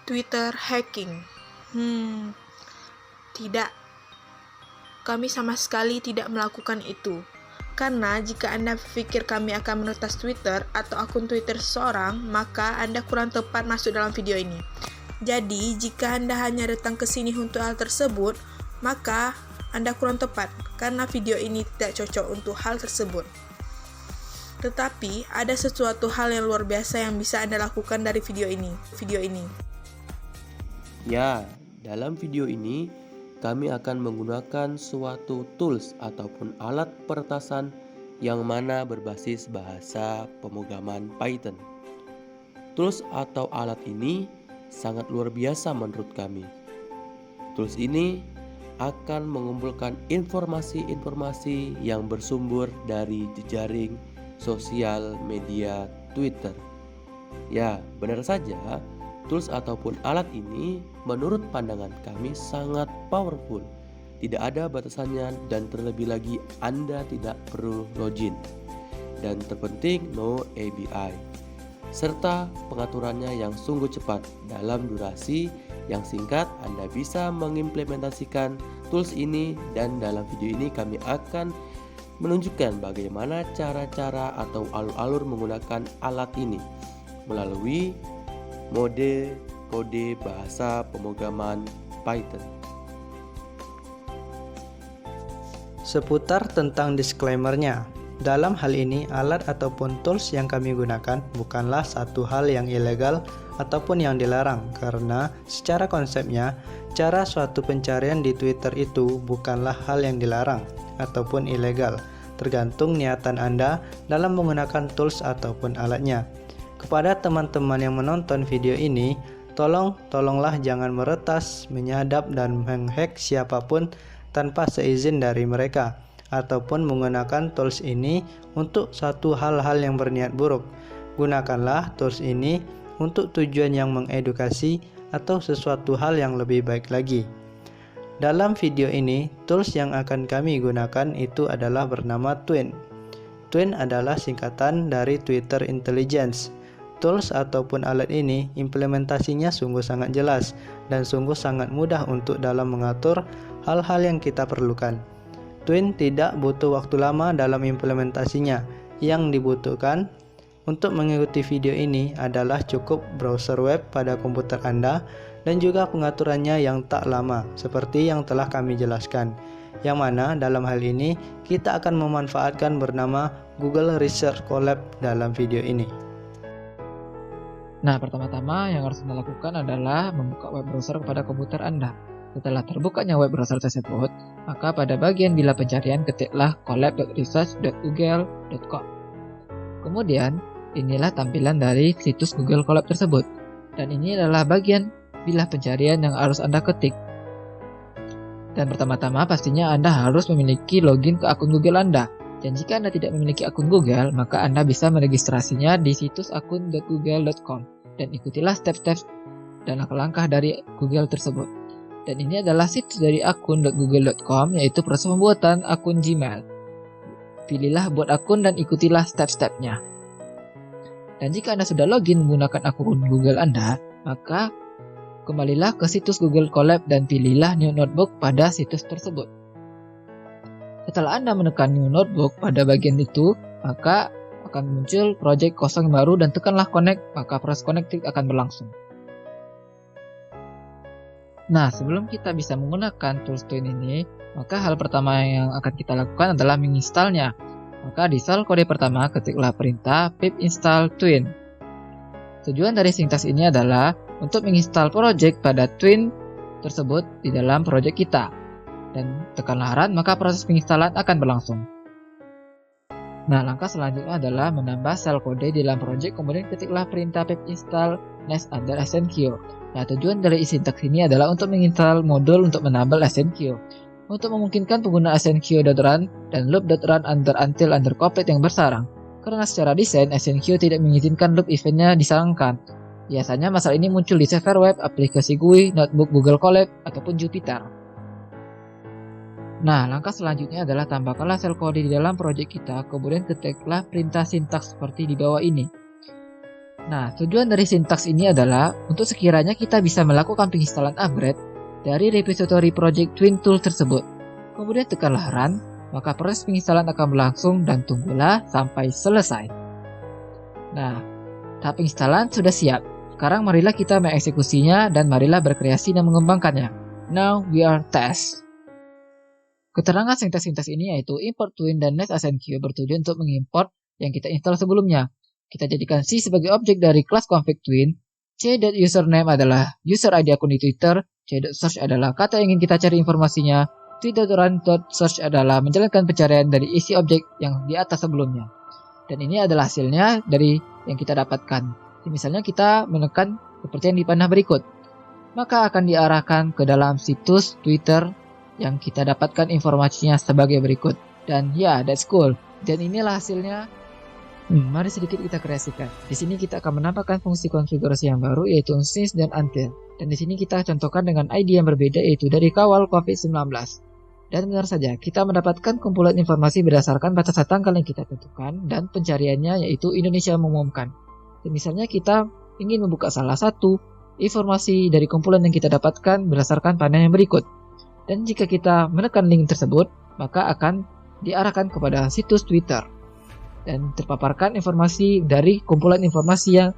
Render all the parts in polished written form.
Twitter hacking. Tidak. Kami sama sekali tidak melakukan itu. Karena jika Anda pikir kami akan meretas Twitter atau akun Twitter seseorang, maka Anda kurang tepat masuk dalam video ini. Jadi, jika Anda hanya datang ke sini untuk hal tersebut, maka Anda kurang tepat, karena video ini tidak cocok untuk hal tersebut. Tetapi, ada sesuatu hal yang luar biasa yang bisa Anda lakukan dari video ini. Ya, dalam video ini, kami akan menggunakan suatu tools ataupun alat peretasan yang mana berbasis bahasa pemrograman Python. Tools atau alat ini sangat luar biasa menurut kami. Tools ini akan mengumpulkan informasi-informasi yang bersumber dari jejaring sosial media Twitter. Ya, benar saja. Tools ataupun alat ini menurut pandangan kami sangat powerful. Tidak ada batasannya dan terlebih lagi Anda tidak perlu login. Dan terpenting no API. Serta pengaturannya yang sungguh cepat. Dalam durasi yang singkat Anda bisa mengimplementasikan tools ini, dan dalam video ini kami akan menunjukkan bagaimana cara-cara atau alur-alur menggunakan alat ini melalui kode bahasa pemrograman Python. Seputar tentang disclaimer-nya. Dalam hal ini, alat ataupun tools yang kami gunakan bukanlah satu hal yang ilegal ataupun yang dilarang, karena secara konsepnya, cara suatu pencarian di Twitter itu bukanlah hal yang dilarang ataupun ilegal, tergantung niatan Anda dalam menggunakan tools ataupun alatnya. Kepada teman-teman yang menonton video ini, tolonglah jangan meretas, menyadap, dan menghack siapapun tanpa seizin dari mereka, ataupun menggunakan tools ini untuk suatu hal-hal yang berniat buruk. Gunakanlah tools ini untuk tujuan yang mengedukasi atau sesuatu hal yang lebih baik lagi. Dalam video ini, tools yang akan kami gunakan itu adalah bernama Twin. Twin adalah singkatan dari Twitter Intelligence. Tools ataupun alat ini implementasinya sungguh sangat jelas dan sungguh sangat mudah untuk dalam mengatur hal-hal yang kita perlukan. Twin tidak butuh waktu lama dalam implementasinya. Yang dibutuhkan untuk mengikuti video ini adalah cukup browser web pada komputer Anda dan juga pengaturannya yang tak lama seperti yang telah kami jelaskan. Yang mana dalam hal ini kita akan memanfaatkan bernama Google Research Colab dalam video ini. Nah, pertama-tama yang harus Anda lakukan adalah membuka web browser pada komputer Anda. Setelah terbukanya web browser tersebut, maka pada bagian bila pencarian ketiklah colab.research.google.com. Kemudian, inilah tampilan dari situs Google Colab tersebut. Dan ini adalah bagian bila pencarian yang harus Anda ketik. Dan pertama-tama pastinya Anda harus memiliki login ke akun Google Anda. Dan jika Anda tidak memiliki akun Google, maka Anda bisa meregistrasinya di situs akun.google.com. Dan ikutilah step-step dan langkah-langkah dari Google tersebut. Dan ini adalah situs dari akun.google.com, yaitu proses pembuatan akun Gmail. Pilihlah buat akun dan ikutilah step-stepnya. Dan jika Anda sudah login menggunakan akun Google Anda, maka kembalilah ke situs Google Colab dan pilihlah New Notebook pada situs tersebut. Setelah Anda menekan New Notebook pada bagian itu, maka akan muncul project kosong baru dan tekanlah connect, maka proses connecting akan berlangsung. Nah, sebelum kita bisa menggunakan tools Twin ini, maka hal pertama yang akan kita lakukan adalah menginstalnya. Maka di sel kode pertama ketiklah perintah pip install twin. Tujuan dari sintaks ini adalah untuk menginstal project pada Twin tersebut di dalam project kita. Dan tekanlah run, maka proses penginstalan akan berlangsung. Nah, langkah selanjutnya adalah menambah sel kode di dalam project, kemudian ketiklah perintah pip install next under SNQ. Nah, tujuan dari sintaks ini adalah untuk menginstal modul untuk menambah SNQ. Untuk memungkinkan penggunaan SNQ.run dan loop.run until complete yang bersarang. Karena secara desain, SNQ tidak mengizinkan loop eventnya disarangkan. Biasanya masalah ini muncul di server web, aplikasi GUI, notebook Google Colab, ataupun Jupyter. Nah, langkah selanjutnya adalah tambahkanlah sel kode di dalam project kita, kemudian ketiklah perintah sintaks seperti di bawah ini. Nah, tujuan dari sintaks ini adalah untuk sekiranya kita bisa melakukan penginstalan upgrade dari repository project Twin Tool tersebut. Kemudian tekanlah Run, maka proses penginstalan akan berlangsung dan tunggulah sampai selesai. Nah, tahap penginstalan sudah siap. Sekarang marilah kita mengeksekusinya dan marilah berkreasi dan mengembangkannya. Now we are test. Keterangan sintaks-sintaks ini yaitu import twin dan next async bertujuan untuk mengimport yang kita install sebelumnya. Kita jadikan C sebagai objek dari kelas config twin, c.username adalah user ID akun di Twitter, c.search adalah kata yang ingin kita cari informasinya, tweet.run.search adalah menjalankan pencarian dari isi objek yang di atas sebelumnya. Dan ini adalah hasilnya dari yang kita dapatkan. Misalnya kita menekan seperti yang di panah berikut, maka akan diarahkan ke dalam situs Twitter yang kita dapatkan informasinya sebagai berikut. Dan ya, that's cool. Dan inilah hasilnya. Mari sedikit kita kreasikan. Di sini kita akan menambahkan fungsi konfigurasi yang baru yaitu since dan until. Dan di sini kita contohkan dengan ID yang berbeda yaitu dari kawal COVID-19. Dan benar saja, kita mendapatkan kumpulan informasi berdasarkan batasan tanggal yang kita tentukan dan pencariannya yaitu Indonesia mengumumkan. Dan misalnya kita ingin membuka salah satu informasi dari kumpulan yang kita dapatkan berdasarkan panel yang berikut. Dan jika kita menekan link tersebut, maka akan diarahkan kepada situs Twitter. Dan terpaparkan informasi dari kumpulan informasi yang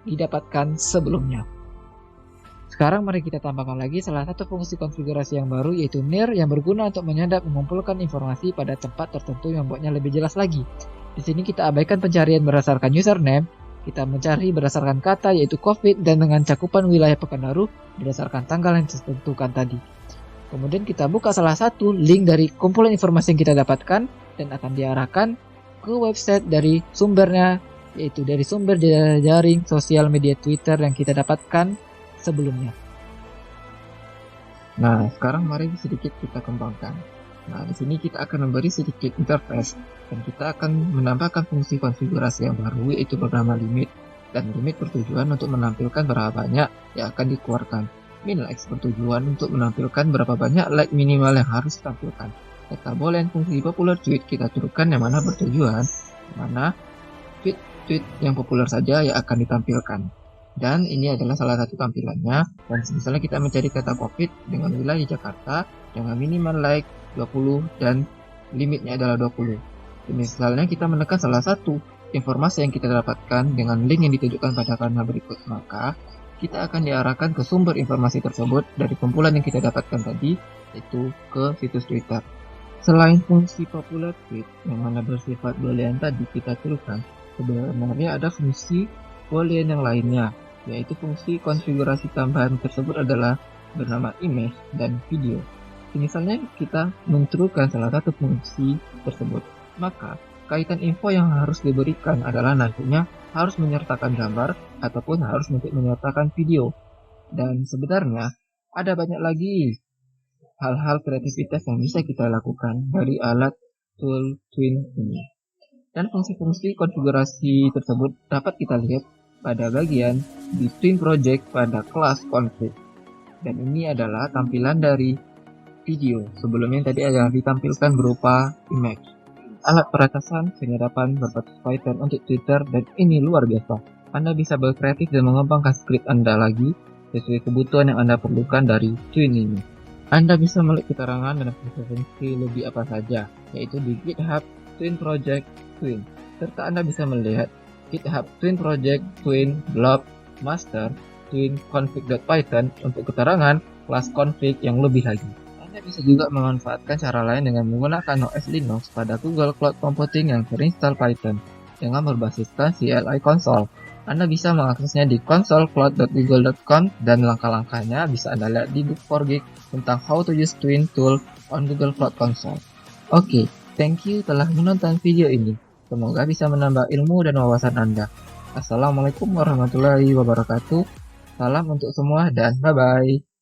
didapatkan sebelumnya. Sekarang mari kita tambahkan lagi salah satu fungsi konfigurasi yang baru yaitu near yang berguna untuk menyadap mengumpulkan informasi pada tempat tertentu yang membuatnya lebih jelas lagi. Di sini kita abaikan pencarian berdasarkan username, kita mencari berdasarkan kata yaitu COVID dan dengan cakupan wilayah Pekanbaru berdasarkan tanggal yang ditentukan tadi. Kemudian kita buka salah satu link dari kumpulan informasi yang kita dapatkan dan akan diarahkan ke website dari sumbernya, yaitu dari sumber jaring sosial media Twitter yang kita dapatkan sebelumnya. Nah, sekarang mari sedikit kita kembangkan. Nah, di sini kita akan memberi sedikit interface dan kita akan menambahkan fungsi konfigurasi yang baru yaitu bernama limit. Dan limit bertujuan untuk menampilkan berapa banyak yang akan dikeluarkan. Min likes bertujuan untuk menampilkan berapa banyak like minimal yang harus ditampilkan. Serta boolean fungsi popular tweet kita turunkan yang mana bertujuan mana tweet yang populer saja yang akan ditampilkan. Dan ini adalah salah satu tampilannya. Dan misalnya kita mencari kata COVID dengan wilayah Jakarta dengan minimal like 20 dan limitnya adalah 20. Dan misalnya kita menekan salah satu informasi yang kita dapatkan dengan link yang ditunjukkan pada panel berikut, maka kita akan diarahkan ke sumber informasi tersebut dari kumpulan yang kita dapatkan tadi, yaitu ke situs Twitter. Selain fungsi popular tweet yang mana bersifat boolean tadi kita turunkan, sebenarnya ada fungsi boolean yang lainnya, yaitu fungsi konfigurasi tambahan tersebut adalah bernama image dan video. Misalnya kita menturunkan salah satu fungsi tersebut, maka kaitan info yang harus diberikan adalah nantinya harus menyertakan gambar ataupun harus menyertakan video. Dan sebenarnya ada banyak lagi hal-hal kreativitas yang bisa kita lakukan dari alat tool twin ini. Dan fungsi-fungsi konfigurasi tersebut dapat kita lihat pada bagian di twin project pada kelas config. Dan ini adalah tampilan dari video. Sebelumnya tadi adalah ditampilkan berupa image. Alat peratasan penyadapan berbasis Python untuk Twitter dan ini luar biasa. Anda bisa berkreatif dan mengembangkan script Anda lagi sesuai kebutuhan yang Anda perlukan dari twin ini. Anda bisa melihat keterangan dan fungsi lebih apa saja, yaitu di GitHub Twin Project Twin. Serta Anda bisa melihat GitHub Twin Project Twin Blob Master Twin Config.Python untuk keterangan kelas config yang lebih lagi. Anda bisa juga memanfaatkan cara lain dengan menggunakan OS Linux pada Google Cloud Computing yang terinstall Python dengan berbasiskan CLI Console. Anda bisa mengaksesnya di console.cloud.google.com dan langkah-langkahnya bisa Anda lihat di book for Geek tentang how to use Twin tool on Google Cloud Console. Oke, thank you telah menonton video ini. Semoga bisa menambah ilmu dan wawasan Anda. Assalamualaikum warahmatullahi wabarakatuh. Salam untuk semua dan bye-bye.